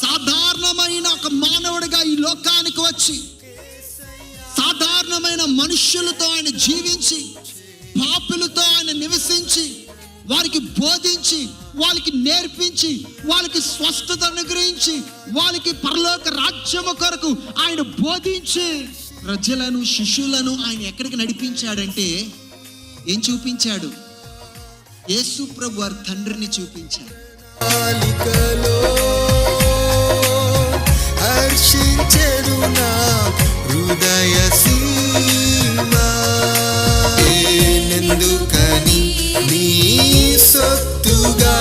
సాధారణమైన ఒక మానవుడిగా ఈ లోకానికి వచ్చి సాధారణమైన మనుషులతో ఆయన జీవించి పాపులతో ఆయన నివసించి వారికి బోధించి వాళ్ళకి నేర్పించి వాళ్ళకి స్వస్థత అనుగ్రహించి వాళ్ళకి పరలోక రాజ్యము కొరకు ఆయన బోధించి ప్రజలను శిష్యులను ఆయన ఎక్కడికి నడిపించాడంటే ఏం చూపించాడు? యేసు ప్రభు వారి తండ్రిని చూపించాడు. హర్షించెను నా హృదయ సీమా, ఎందుకని నీ సొత్తుగా